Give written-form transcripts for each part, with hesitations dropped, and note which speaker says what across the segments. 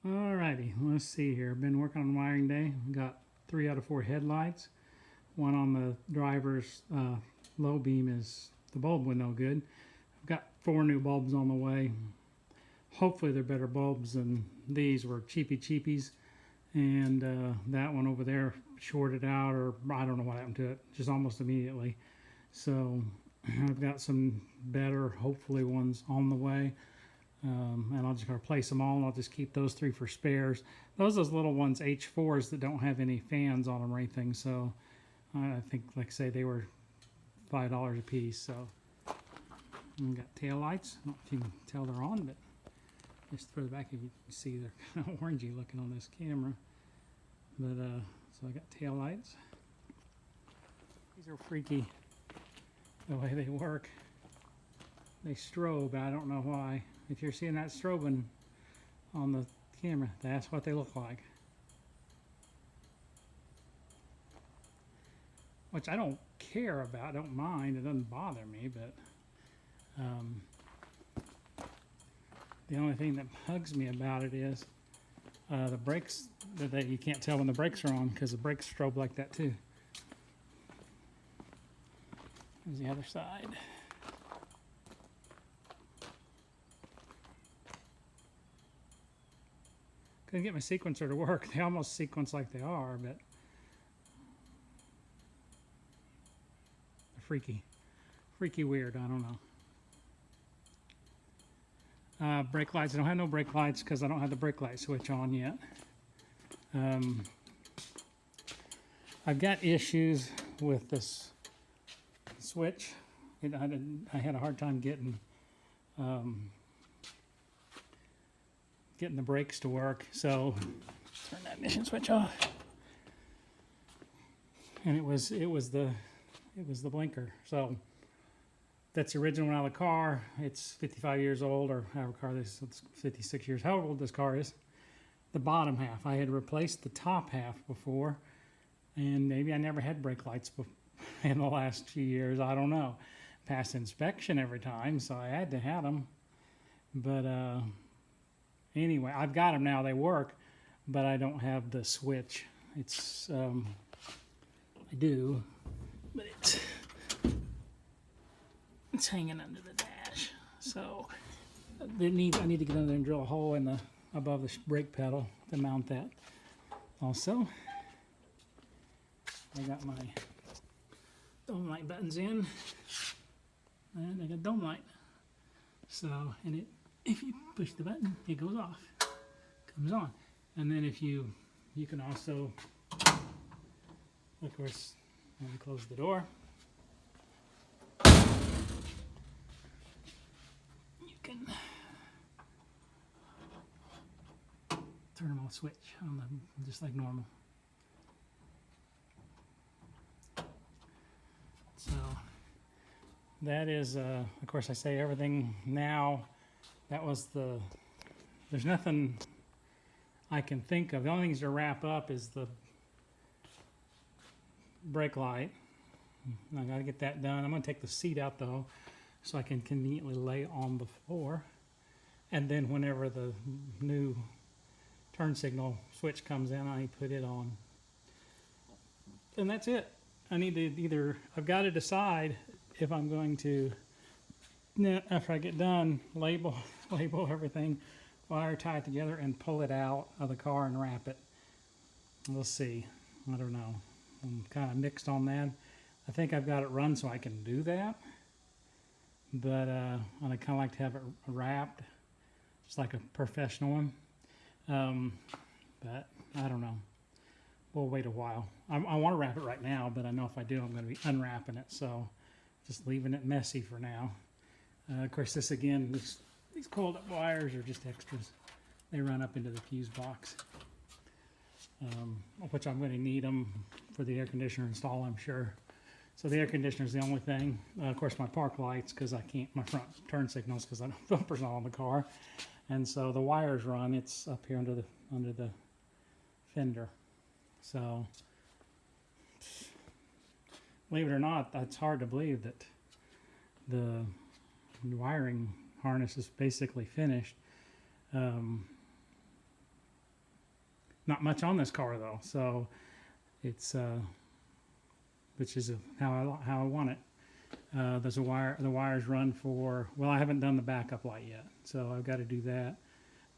Speaker 1: Alrighty, let's see here. Been working on wiring day. Got 3 out of 4 headlights. One on the driver's low beam is the bulb went no good. I've got 4 new bulbs on the way. Hopefully they're better bulbs than these were cheapies. And that one over there shorted out, or I don't know what happened to it, just almost immediately. So I've got some better, hopefully, ones on the way. And I'll just replace them all, and I'll just keep those 3 for spares. Those little ones, H4s, that don't have any fans on them or anything. So I think, like I say, they were $5 a piece. So we've got tail lights. I don't know if you can tell they're on, but just further back, you can see they're kind of orangey looking on this camera. But so I got tail lights. These are freaky the way they work. They strobe. I don't know why. If you're seeing that strobing on the camera, that's what they look like. Which I don't care about. I don't mind. It doesn't bother me, but the only thing that bugs me about it is the brakes. That you can't tell when the brakes are on because the brakes strobe like that too. There's the other side. Couldn't get my sequencer to work. They almost sequence like they are, but they're freaky weird. I don't know. Brake lights. I don't have no brake lights because I don't have the brake light switch on yet. I've got issues with this switch. I had a hard time getting the brakes to work. So turn that ignition switch off. And it was the blinker. So that's the original one out of the car. It's 55 years old, or however car this. It's 56 years. However old this car is. The bottom half. I had replaced the top half before, and maybe I never had brake lights in the last few years. I don't know. Passed inspection every time, so I had to have them. But anyway, I've got them now. They work, but I don't have the switch. It's I do, but it's hanging under the dash. So I need to get under there and drill a hole in the above the brake pedal to mount that. Also, I got my dome light buttons in, and I got dome light. So, and if you push the button, it goes off, comes on. And then if you can also, of course, when you close the door, you can turn them on a switch on them just like normal. So that is, of course, I say everything now. That was there's nothing I can think of. The only things to wrap up is the brake light. I got to get that done. I'm going to take the seat out though, so I can conveniently lay on the floor. And then whenever the new turn signal switch comes in, I put it on. And that's it. I need to I've got to decide if I'm going to, after I get done, label everything, wire tie it together, and pull it out of the car and wrap it. We'll see. I don't know. I'm kind of mixed on that. I think I've got it run so I can do that, but I kind of like to have it wrapped, just like a professional one. But I don't know. We'll wait a while. I want to wrap it right now, but I know if I do, I'm going to be unwrapping it. So just leaving it messy for now. Of course, this again, these coiled up wires are just extras. They run up into the fuse box, which I'm going to need them for the air conditioner install, I'm sure. So the air conditioner is the only thing. Of course, my park lights, because I can't, my front turn signals, because I don't bumpers on the car. And so the wires run, it's up here under the fender. So, believe it or not, that's hard to believe that the wiring harness is basically finished. Not much on this car though, so it's which is how I want it. There's a wire. The wires run for. Well, I haven't done the backup light yet, so I've got to do that.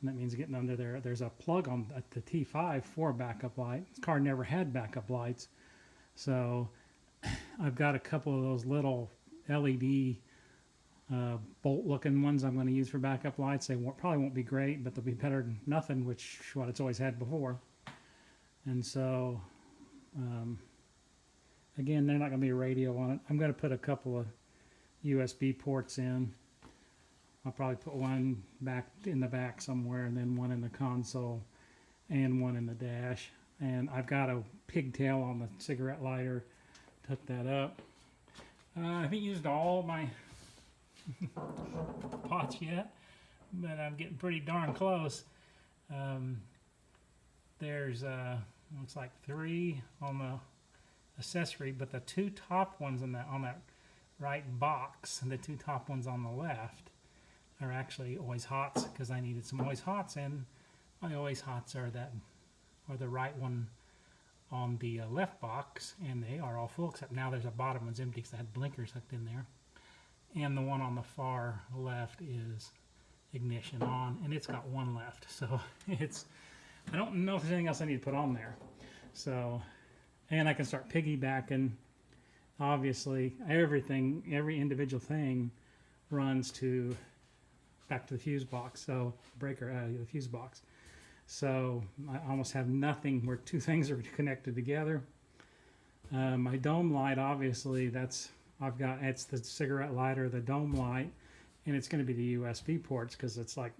Speaker 1: And that means getting under there. There's a plug on at the T5 for a backup light. This car never had backup lights, so I've got a couple of those little LED bolt-looking ones I'm going to use for backup lights. They probably won't be great, but they'll be better than nothing, which is what it's always had before. And so, again, they're not going to be a radio on it. I'm going to put a couple of USB ports in. I'll probably put one back in the back somewhere, and then one in the console, and one in the dash. And I've got a pigtail on the cigarette lighter. Hook that up. I haven't used all my pots yet, but I'm getting pretty darn close. There's looks like 3 on the accessory, but the 2 top ones on that right box and the 2 top ones on the left are actually always hots, because I needed some always hots, and my always hots are the right one on the left box, and they are all full, except now there's a bottom one's empty because I had blinkers hooked in there. And the one on the far left is ignition on, and it's got 1 left. So I don't know if there's anything else I need to put on there. So, and I can start piggybacking. Obviously, every individual thing runs back to the fuse box. So the fuse box. So I almost have nothing where 2 things are connected together. My dome light, obviously, it's the cigarette lighter, the dome light, and it's going to be the USB ports, because it's like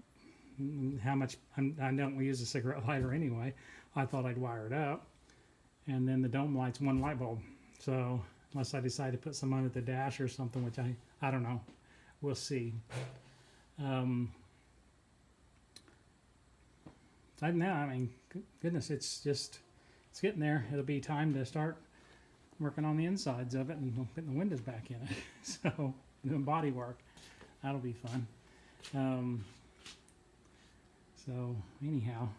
Speaker 1: how much I don't use a cigarette lighter anyway. I thought I'd wire it up, and then the dome light's 1 light bulb. So unless I decide to put some on at the dash or something, which I don't know, we'll see. Now, I mean, goodness, it's getting there. It'll be time to start working on the insides of it and putting the windows back in it. So, doing body work. That'll be fun. So, anyhow,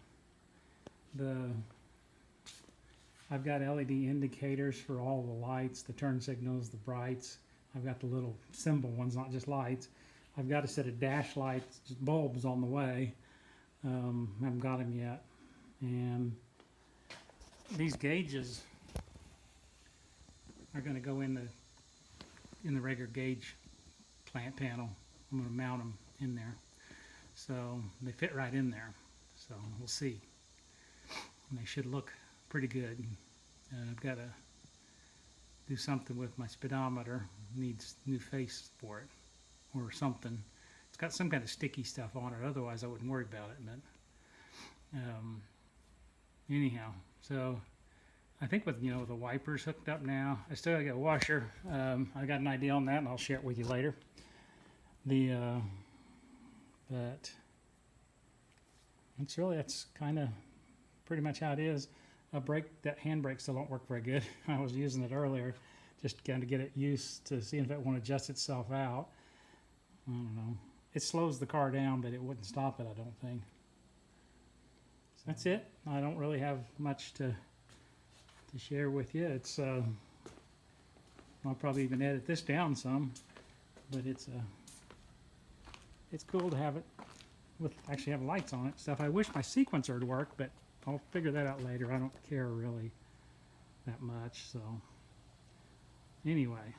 Speaker 1: I've got LED indicators for all the lights, the turn signals, the brights. I've got the little symbol ones, not just lights. I've got a set of dash lights, just bulbs on the way. Haven't got them yet, and these gauges are going to go in the regular gauge plant panel. I'm going to mount them in there, so they fit right in there. So we'll see. And they should look pretty good. I've got to do something with my speedometer. Needs new face for it, or something. It's got some kind of sticky stuff on it, otherwise I wouldn't worry about it. But anyhow, so I think with the wipers hooked up now, I still got a washer. I got an idea on that, and I'll share it with you later. But that's kind of pretty much how it is. That handbrake still don't work very good. I was using it earlier, just kind of get it used to seeing if it won't adjust itself out. I don't know. It slows the car down, but it wouldn't stop it, I don't think. So that's it. I don't really have much to share with you. It's I'll probably even edit this down some, but it's cool to have it actually have lights on it. Stuff. I wish my sequencer would work, but I'll figure that out later. I don't care really that much. So anyway,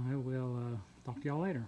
Speaker 1: I will talk to y'all later.